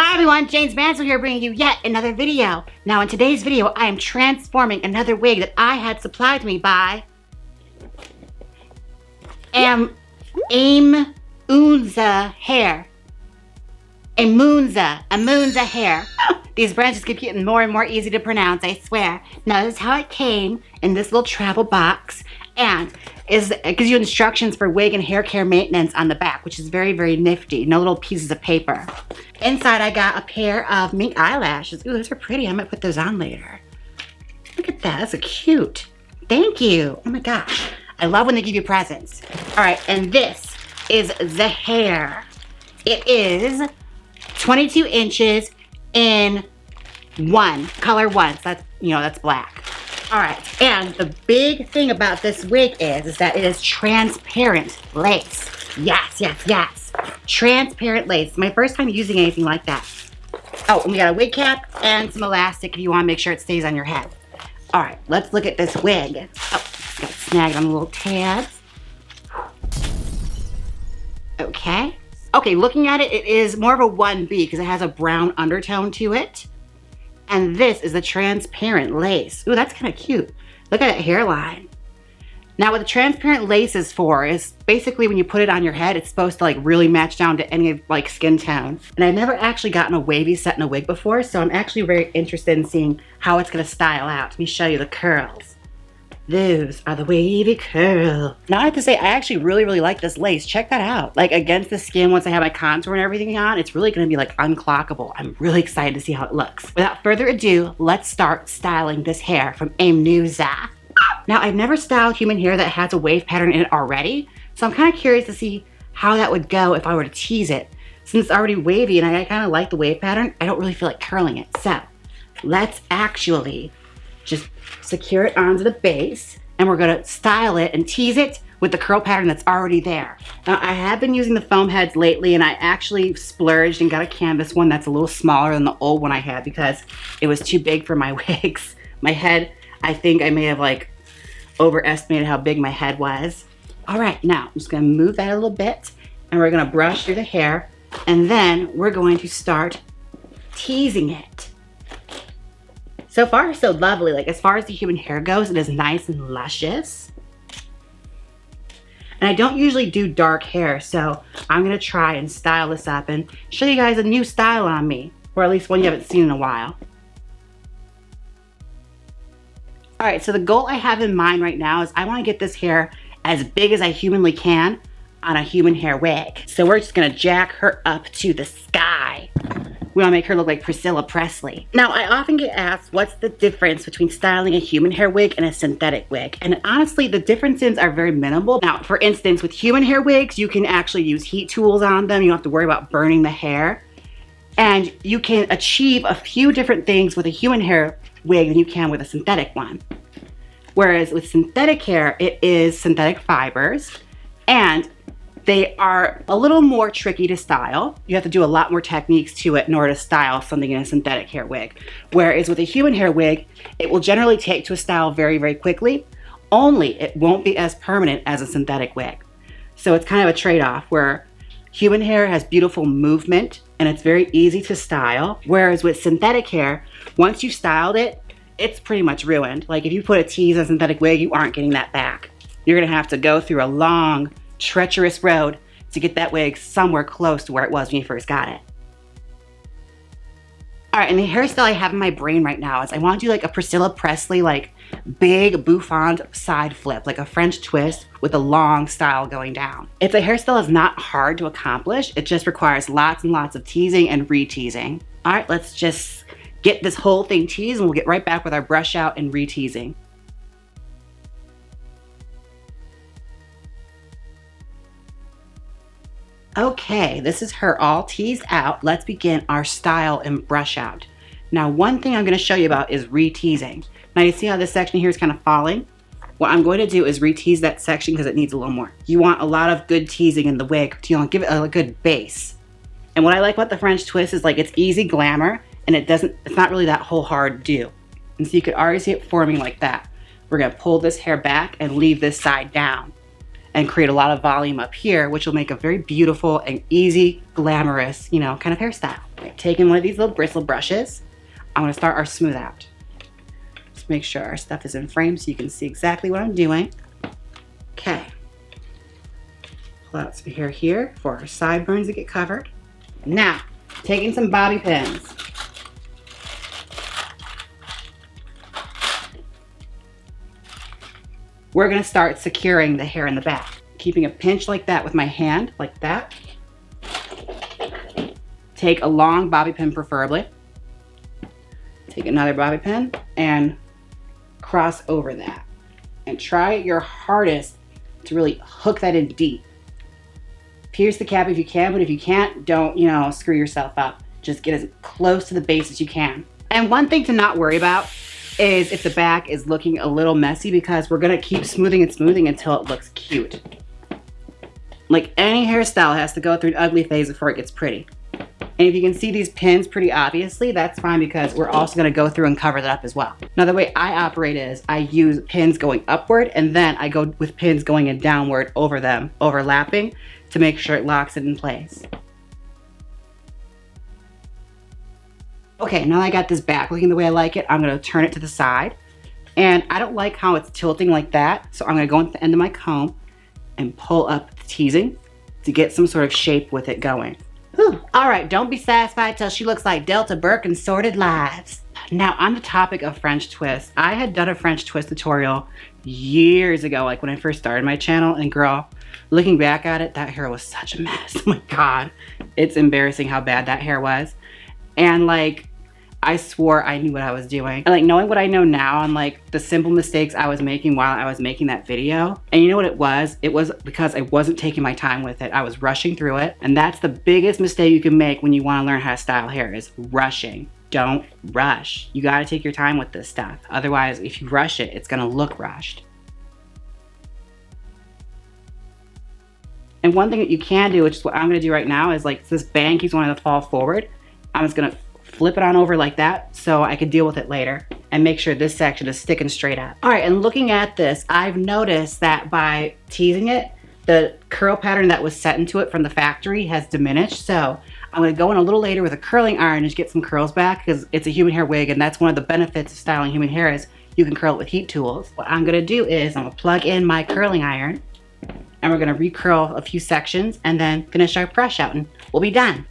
Hi everyone, Jaymes Mansfield here bringing you yet another video. Now in today's video, I am transforming another wig that I had supplied to me by Aimoonsa hair. Aimoonsa hair. These brands just keep getting more and more easy to pronounce, I swear. Now this is how it came in this little travel box, and it gives you instructions for wig and hair care maintenance on the back, which is very, very nifty. No little pieces of paper. Inside I got a pair of mink eyelashes. Ooh, those are pretty. I might put those on later. Look at that, that's cute. Thank you. Oh my gosh. I love when they give you presents. All right, and this is the hair. It is 22 inches in color one. So that's, that's black. All right, and the big thing about this wig is that it is transparent lace. Yes, yes, yes. Transparent lace. It's my first time using anything like that. Oh, and we got a wig cap and some elastic if you want to make sure it stays on your head. All right, let's look at this wig. Oh, got it snagged on the little tabs. Okay. Okay, looking at it, it is more of a 1B because it has a brown undertone to it. And this is the transparent lace. Ooh, that's kind of cute. Look at that hairline. Now what the transparent lace is for is basically when you put it on your head, it's supposed to like really match down to any like skin tone. And I've never actually gotten a wavy set in a wig before, so I'm actually very interested in seeing how it's gonna style out. Let me show you the curls. Those are the wavy curls. Now I have to say, I actually really, really like this lace. Check that out. Like against the skin, once I have my contour and everything on, it's really gonna be like unclockable. I'm really excited to see how it looks. Without further ado, let's start styling this hair from Aimoonsa. Now I've never styled human hair that has a wave pattern in it already, so I'm kind of curious to see how that would go if I were to tease it. Since it's already wavy and I kind of like the wave pattern, I don't really feel like curling it. So let's actually just secure it onto the base, and we're gonna style it and tease it with the curl pattern that's already there. Now I have been using the foam heads lately, and I actually splurged and got a canvas one that's a little smaller than the old one I had because it was too big for my wigs. My head, I think I may have like overestimated how big my head was. All right, now I'm just gonna move that a little bit, and we're gonna brush through the hair, and then we're going to start teasing it. So far, so lovely. Like as far as the human hair goes, it is nice and luscious. And I don't usually do dark hair, so I'm gonna try and style this up and show you guys a new style on me, or at least one you haven't seen in a while. All right, so the goal I have in mind right now is I wanna get this hair as big as I humanly can on a human hair wig. So we're just gonna jack her up to the sky. We wanna make her look like Priscilla Presley. Now, I often get asked, what's the difference between styling a human hair wig and a synthetic wig? And honestly, the differences are very minimal. Now, for instance, with human hair wigs, you can actually use heat tools on them. You don't have to worry about burning the hair. And you can achieve a few different things with a human hair wig than you can with a synthetic one. Whereas with synthetic hair, it is synthetic fibers, and they are a little more tricky to style. You have to do a lot more techniques to it in order to style something in a synthetic hair wig. Whereas with a human hair wig, it will generally take to a style very, very quickly, only it won't be as permanent as a synthetic wig. So it's kind of a trade-off where human hair has beautiful movement and it's very easy to style. Whereas with synthetic hair, once you've styled it, it's pretty much ruined. Like if you put a tease on a synthetic wig, you aren't getting that back. You're gonna have to go through a long, treacherous road to get that wig somewhere close to where it was when you first got it. All right, and the hairstyle I have in my brain right now is I want to do like a Priscilla Presley, like big bouffant side flip, like a French twist with a long style going down. It's a hairstyle that's not hard to accomplish. It just requires lots and lots of teasing and re-teasing. All right, let's just get this whole thing teased and we'll get right back with our brush out and re-teasing. Okay, this is her all teased out. Let's begin our style and brush out. Now, one thing I'm gonna show you about is re-teasing. Now you see how this section here is kind of falling? What I'm going to do is re-tease that section because it needs a little more. You want a lot of good teasing in the wig to give it a good base. And what I like about the French twist is like it's easy glamour and it's not really that whole hard to do. And so you could already see it forming like that. We're gonna pull this hair back and leave this side down and create a lot of volume up here, which will make a very beautiful and easy, glamorous, kind of hairstyle. Right, taking one of these little bristle brushes, I'm gonna start our smooth out. Just make sure our stuff is in frame so you can see exactly what I'm doing. Okay. Pull out some hair here for our sideburns to get covered. Now, taking some bobby pins. We're gonna start securing the hair in the back. Keeping a pinch like that with my hand, like that. Take a long bobby pin preferably. Take another bobby pin and cross over that. And try your hardest to really hook that in deep. Pierce the cap if you can, but if you can't, don't, you know, screw yourself up. Just get as close to the base as you can. And one thing to not worry about is if the back is looking a little messy, because we're gonna keep smoothing and smoothing until it looks cute. Like any hairstyle has to go through an ugly phase before it gets pretty. And if you can see these pins pretty obviously, that's fine, because we're also gonna go through and cover that up as well. Now the way I operate is I use pins going upward, and then I go with pins going in downward over them, overlapping, to make sure it locks it in place. Okay, now that I got this back looking the way I like it, I'm gonna turn it to the side. And I don't like how it's tilting like that, so I'm gonna go into the end of my comb and pull up the teasing to get some sort of shape with it going. Whew. All right, don't be satisfied till she looks like Delta Burke in Sorted Lives. Now, on the topic of French twists, I had done a French twist tutorial years ago, like when I first started my channel, and girl, looking back at it, that hair was such a mess. Oh my God, it's embarrassing how bad that hair was. And like, I swore I knew what I was doing. And like, knowing what I know now and like the simple mistakes I was making while I was making that video. And you know what it was? It was because I wasn't taking my time with it. I was rushing through it. And that's the biggest mistake you can make when you want to learn how to style hair, is rushing. Don't rush. You got to take your time with this stuff. Otherwise, if you rush it, it's going to look rushed. And one thing that you can do, which is what I'm going to do right now, is like, this bang keeps wanting to fall forward. I'm just going to flip it on over like that so I can deal with it later and make sure this section is sticking straight up. All right, and looking at this, I've noticed that by teasing it, the curl pattern that was set into it from the factory has diminished. So I'm gonna go in a little later with a curling iron and just get some curls back, because it's a human hair wig, and that's one of the benefits of styling human hair is you can curl it with heat tools. What I'm gonna do is I'm gonna plug in my curling iron, and we're gonna recurl a few sections and then finish our brush out, and we'll be done.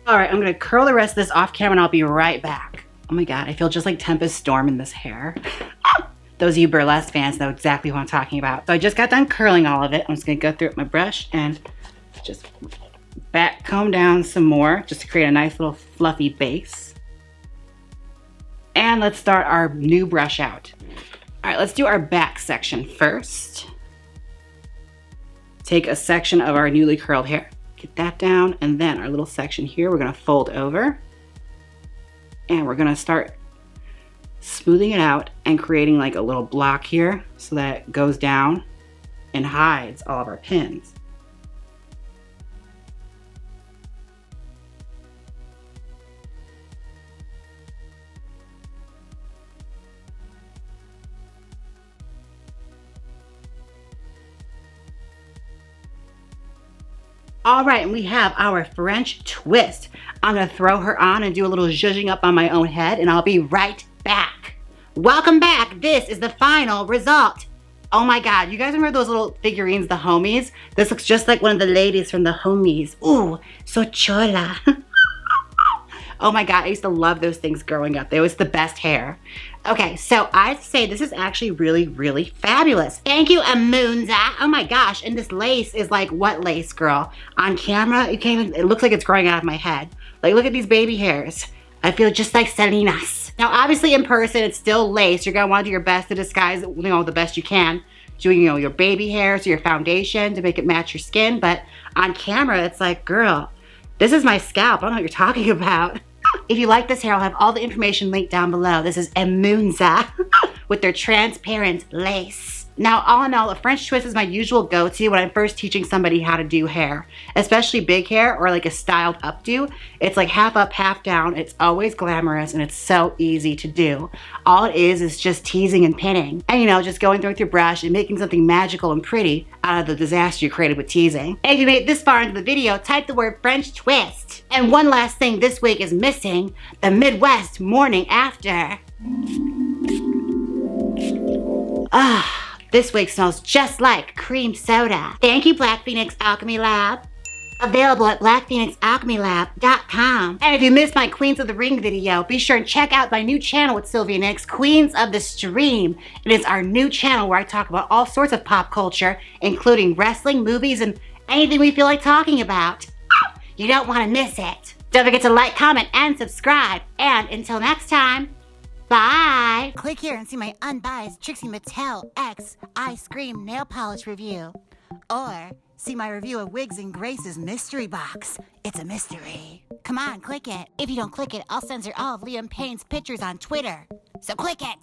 All right, I'm gonna curl the rest of this off camera and I'll be right back. Oh my God, I feel just like Tempest Storm in this hair. Those of you burlesque fans know exactly what I'm talking about. So I just got done curling all of it. I'm just gonna go through it with my brush and just back comb down some more just to create a nice little fluffy base. And let's start our new brush out. All right, let's do our back section first. Take a section of our newly curled hair. Get that down, and then our little section here we're gonna fold over, and we're gonna start smoothing it out and creating like a little block here so that it goes down and hides all of our pins. All right, and we have our French twist. I'm gonna throw her on and do a little zhuzhing up on my own head, and I'll be right back. Welcome back. This is the final result. Oh my God, you guys remember those little figurines, the homies? This looks just like one of the ladies from the homies. Ooh, so chola. Oh my God, I used to love those things growing up. They was the best hair. Okay, so I'd say this is actually really, really fabulous. Thank you, Aimoonsa. Oh my gosh, and this lace is like, what lace, girl? On camera, you can't even, it looks like it's growing out of my head. Like, look at these baby hairs. I feel just like Selena's. Now, obviously in person, it's still lace. You're gonna wanna do your best to disguise it, you know, the best you can. Doing, you know, your baby hairs or your foundation to make it match your skin, but on camera, it's like, girl, this is my scalp. I don't know what you're talking about. If you like this hair, I'll have all the information linked down below. This is Aimoonsa with their transparent lace. Now, all in all, a French twist is my usual go-to when I'm first teaching somebody how to do hair, especially big hair or like a styled updo. It's like half up, half down. It's always glamorous and it's so easy to do. All it is just teasing and pinning. And you know, just going through with your brush and making something magical and pretty out of the disaster you created with teasing. And if you made it this far into the video, type the word French twist. And one last thing this week is missing, the Midwest morning after. This wig smells just like cream soda. Thank you, Black Phoenix Alchemy Lab. Available at blackphoenixalchemylab.com. And if you missed my Queens of the Ring video, be sure and check out my new channel with Sylvia Nix, Queens of the Stream. It is our new channel where I talk about all sorts of pop culture, including wrestling, movies, and anything we feel like talking about. You don't want to miss it. Don't forget to like, comment, and subscribe. And until next time, bye! Click here and see my unbiased Trixie Mattel X Ice Cream Nail Polish review. Or see my review of Wigs and Grace's mystery box. It's a mystery. Come on, click it. If you don't click it, I'll censor all of Liam Payne's pictures on Twitter. So click it!